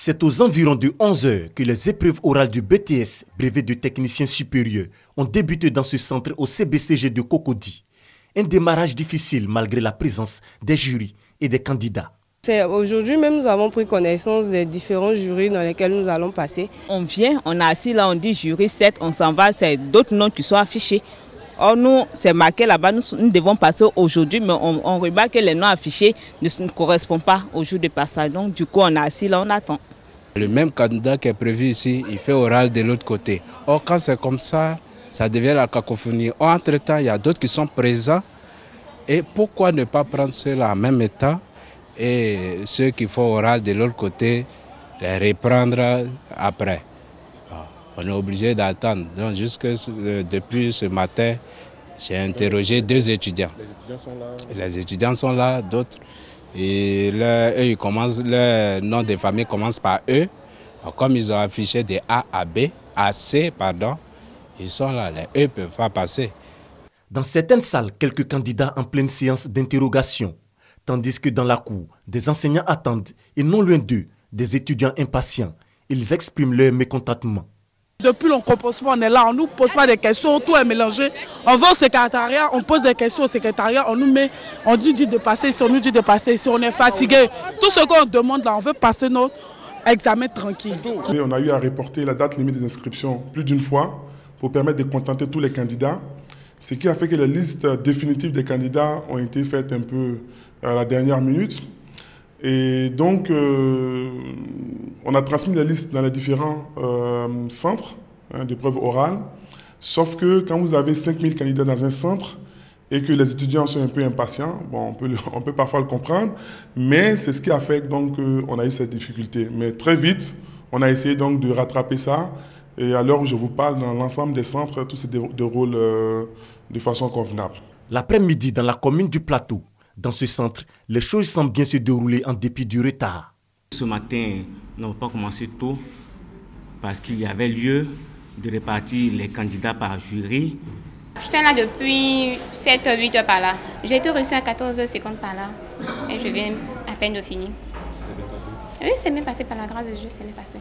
C'est aux environs de 11 h que les épreuves orales du BTS, brevet de technicien supérieur, ont débuté dans ce centre au CBCG de Cocody. Un démarrage difficile malgré la présence des jurys et des candidats. Aujourd'hui même, nous avons pris connaissance des différents jurys dans lesquels nous allons passer. On vient, on est assis là, on dit jury 7, on s'en va, c'est d'autres noms qui sont affichés. Or nous, c'est marqué là-bas, nous devons passer aujourd'hui, mais on remarque que les noms affichés ne correspondent pas au jour de passage. Donc du coup, on est assis là, on attend. Le même candidat qui est prévu ici, il fait oral de l'autre côté. Or quand c'est comme ça, ça devient la cacophonie. Entre-temps, il y a d'autres qui sont présents. Et pourquoi ne pas prendre ceux-là en même état et ceux qui font oral de l'autre côté, les reprendre après? On est obligé d'attendre. Donc depuis ce matin, j'ai interrogé 2 étudiants. Les étudiants sont là? Les étudiants sont là, d'autres. Et eux, leur nom de famille commence par E. Comme ils ont affiché des A à B, à C, pardon, ils sont là, les E ne peuvent pas passer. Dans certaines salles, quelques candidats en pleine séance d'interrogation, tandis que dans la cour, des enseignants attendent et non loin d'eux, des étudiants impatients. Ils expriment leur mécontentement. Depuis le compostement, on est là, on ne nous pose pas des questions, tout est mélangé. On va au secrétariat, on pose des questions au secrétariat, on dit de passer ici, on nous dit de passer ici, on est fatigué. Tout ce qu'on demande là, on veut passer notre examen tranquille. Et on a eu à reporter la date limite des inscriptions plus d'une fois pour permettre de contenter tous les candidats. Ce qui a fait que les listes définitives des candidats ont été faites un peu à la dernière minute. Et donc, on a transmis les listes dans les différents centres d'épreuves orales. Sauf que quand vous avez 5000 candidats dans un centre et que les étudiants sont un peu impatients, bon, on peut parfois le comprendre, mais c'est ce qui a fait donc qu'on a eu cette difficulté. Mais très vite, on a essayé donc de rattraper ça. Et à l'heure où je vous parle, dans l'ensemble des centres, tout se déroule de façon convenable. L'après-midi, dans la commune du Plateau, dans ce centre, les choses semblent bien se dérouler en dépit du retard. Ce matin, on n'a pas commencé tôt parce qu'il y avait lieu de répartir les candidats par jury. J'étais là depuis 7-8 heures par là. J'ai été reçue à 14h50 par là et je viens à peine de finir. C'est bien passé? Oui, c'est bien passé, par la grâce de Dieu, c'est bien passé.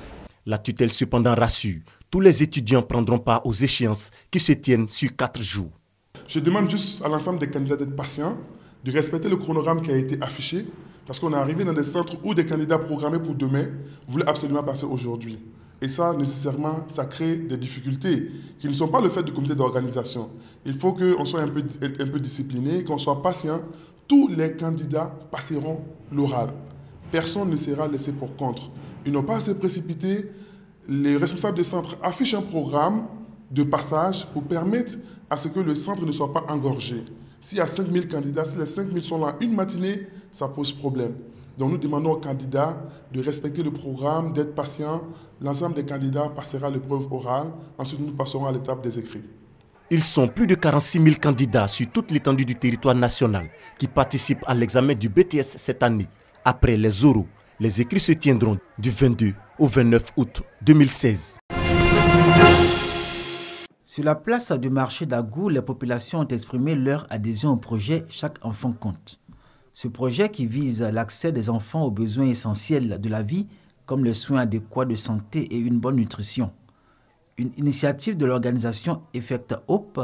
La tutelle cependant rassure, tous les étudiants prendront part aux échéances qui se tiennent sur 4 jours. Je demande juste à l'ensemble des candidats d'être patients, de respecter le chronogramme qui a été affiché, parce qu'on est arrivé dans des centres où des candidats programmés pour demain voulaient absolument passer aujourd'hui. Et ça, nécessairement, ça crée des difficultés qui ne sont pas le fait du comité d'organisation. Il faut qu'on soit un peu discipliné, qu'on soit patient. Tous les candidats passeront l'oral. Personne ne sera laissé pour compte. Ils n'ont pas à se précipiter. Les responsables des centres affichent un programme de passage pour permettre à ce que le centre ne soit pas engorgé. S'il y a 5000 candidats, si les 5000 sont là une matinée, ça pose problème. Donc nous demandons aux candidats de respecter le programme, d'être patients. L'ensemble des candidats passera l'épreuve orale. Ensuite, nous passerons à l'étape des écrits. Ils sont plus de 46 000 candidats sur toute l'étendue du territoire national qui participent à l'examen du BTS cette année. Après les oraux, les écrits se tiendront du 22 au 29 août 2016. Sur la place du marché d'Agou, les populations ont exprimé leur adhésion au projet « Chaque enfant compte ». Ce projet qui vise l'accès des enfants aux besoins essentiels de la vie, comme les soins adéquats de santé et une bonne nutrition. Une initiative de l'organisation Effect Hope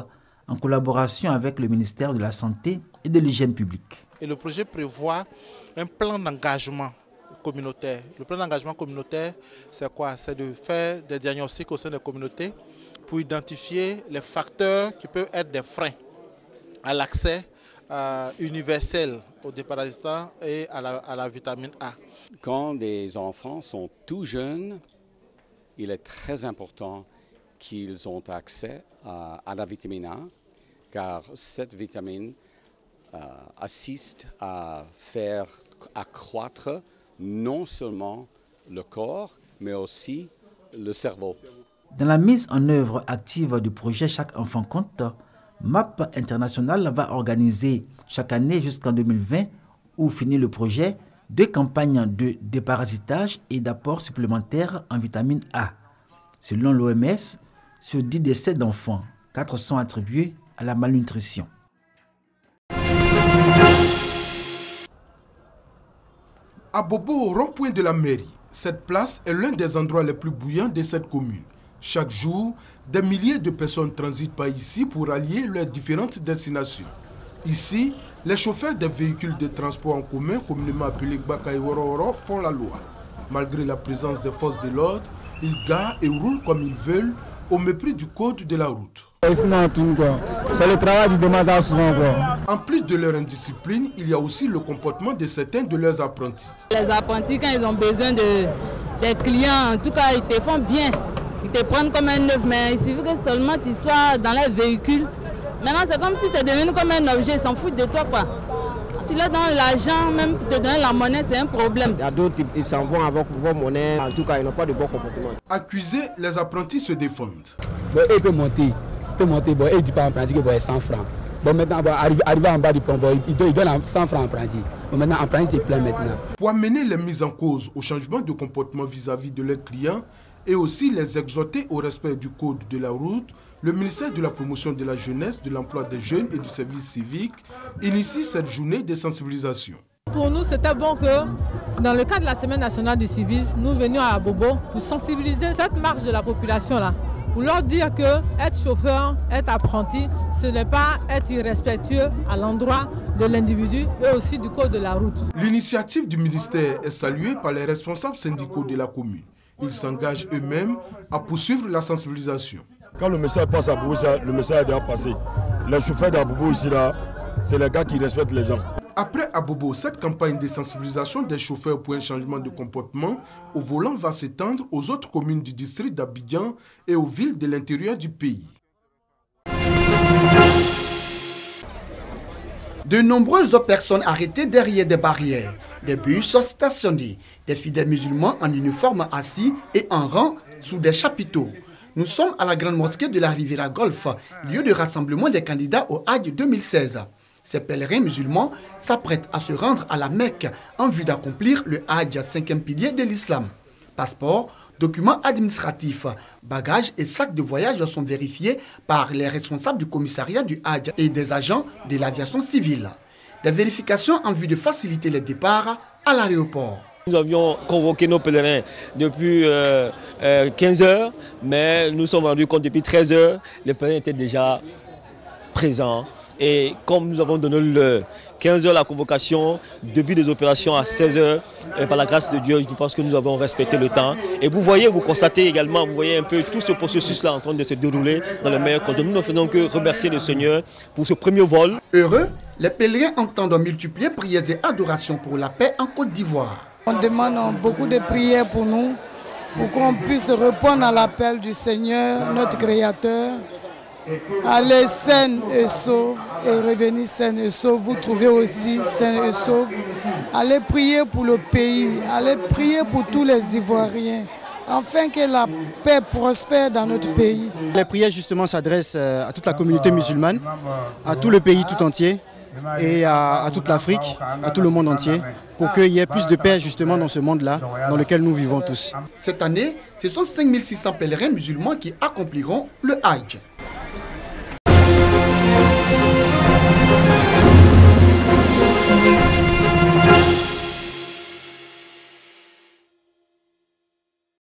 en collaboration avec le ministère de la Santé et de l'Hygiène publique. Et le projet prévoit un plan d'engagement communautaire. Le plan d'engagement communautaire, c'est quoi? C'est de faire des diagnostics au sein des communautés pour identifier les facteurs qui peuvent être des freins à l'accès universel aux déparasitants et à la vitamine A. Quand des enfants sont tout jeunes, il est très important qu'ils ont accès à la vitamine A, car cette vitamine assiste à faire accroître non seulement le corps, mais aussi le cerveau. Dans la mise en œuvre active du projet Chaque enfant compte, MAP International va organiser chaque année jusqu'en 2020, où finit le projet, 2 campagnes de déparasitage et d'apport supplémentaire en vitamine A. Selon l'OMS, sur 10 décès d'enfants, 4 sont attribués à la malnutrition. À Bobo, rond-point de la mairie, cette place est l'un des endroits les plus bouillants de cette commune. Chaque jour, des milliers de personnes transitent par ici pour allier leurs différentes destinations. Ici, les chauffeurs des véhicules de transport en commun, communément appelés Gbaka et Woro, font la loi. Malgré la présence des forces de l'ordre, ils garent et roulent comme ils veulent, au mépris du code de la route. C'est le travail du démarrage souvent. En plus de leur indiscipline, il y a aussi le comportement de certains de leurs apprentis. Les apprentis, quand ils ont besoin des clients, en tout cas, ils te font bien. Ils te prennent comme un neuf, mais il suffit que seulement tu sois dans les véhicules. Maintenant, c'est comme si tu es devenu comme un objet, ils s'en foutent de toi, quoi. Tu leur donnes l'argent, même pour te donner la monnaie, c'est un problème. Il y a d'autres, ils s'en vont avec vos monnaies. En tout cas, ils n'ont pas de bon comportement. Accusés, les apprentis se défendent. Bon, il peut monter. Bon, il ne dit pas en apprenti que bon, 100 francs. Bon, maintenant, bon, arrivé en bas du pont, bon, il donne 100 francs en apprenti. Bon, maintenant, en apprenti, c'est plein maintenant. Pour amener les mises en cause au changement de comportement vis-à-vis de leurs clients et aussi les exhorter au respect du code de la route, le ministère de la Promotion de la Jeunesse, de l'Emploi des Jeunes et du Service civique initie cette journée de sensibilisation. Pour nous, c'était bon que, dans le cadre de la Semaine nationale du civisme, nous venions à Bobo pour sensibiliser cette marche de la population-là. Pour leur dire que être chauffeur, être apprenti, ce n'est pas être irrespectueux à l'endroit de l'individu et aussi du code de la route. L'initiative du ministère est saluée par les responsables syndicaux de la commune. Ils s'engagent eux-mêmes à poursuivre la sensibilisation. Quand le message passe à Bobo, le message est déjà passé. Les chauffeurs d'Abobo ici, c'est les gars qui respectent les gens. Après Abobo, cette campagne de sensibilisation des chauffeurs pour un changement de comportement au volant va s'étendre aux autres communes du district d'Abidjan et aux villes de l'intérieur du pays. De nombreuses personnes arrêtées derrière des barrières, des bus stationnés, des fidèles musulmans en uniforme assis et en rang sous des chapiteaux. Nous sommes à la grande mosquée de la Riviera Golf, lieu de rassemblement des candidats au Hajj 2016. Ces pèlerins musulmans s'apprêtent à se rendre à la Mecque en vue d'accomplir le Hajj, 5e pilier de l'islam. Passeport, documents administratifs, bagages et sacs de voyage sont vérifiés par les responsables du commissariat du Hajj et des agents de l'aviation civile. Des vérifications en vue de faciliter les départs à l'aéroport. Nous avions convoqué nos pèlerins depuis 15 heures, mais nous sommes rendus compte depuis 13 heures, les pèlerins étaient déjà présents. Et comme nous avons donné le 15 heures la convocation, début des opérations à 16 heures, et par la grâce de Dieu, je pense que nous avons respecté le temps. Et vous voyez, vous constatez également, vous voyez un peu tout ce processus-là en train de se dérouler dans le meilleur conditions. Nous ne faisons que remercier le Seigneur pour ce premier vol. Heureux, les pèlerins entendent multiplier prières et adorations pour la paix en Côte d'Ivoire. On demande beaucoup de prières pour nous, pour qu'on puisse répondre à l'appel du Seigneur, notre Créateur. Allez saine et sauve et revenez saine et sauve. Vous trouvez aussi saine et sauve. Allez prier pour le pays, allez prier pour tous les Ivoiriens, afin que la paix prospère dans notre pays. Les prières justement s'adressent à toute la communauté musulmane, à tout le pays tout entier et à toute l'Afrique, à tout le monde entier, pour qu'il y ait plus de paix justement dans ce monde-là, dans lequel nous vivons tous. Cette année, ce sont 5600 pèlerins musulmans qui accompliront le Hajj.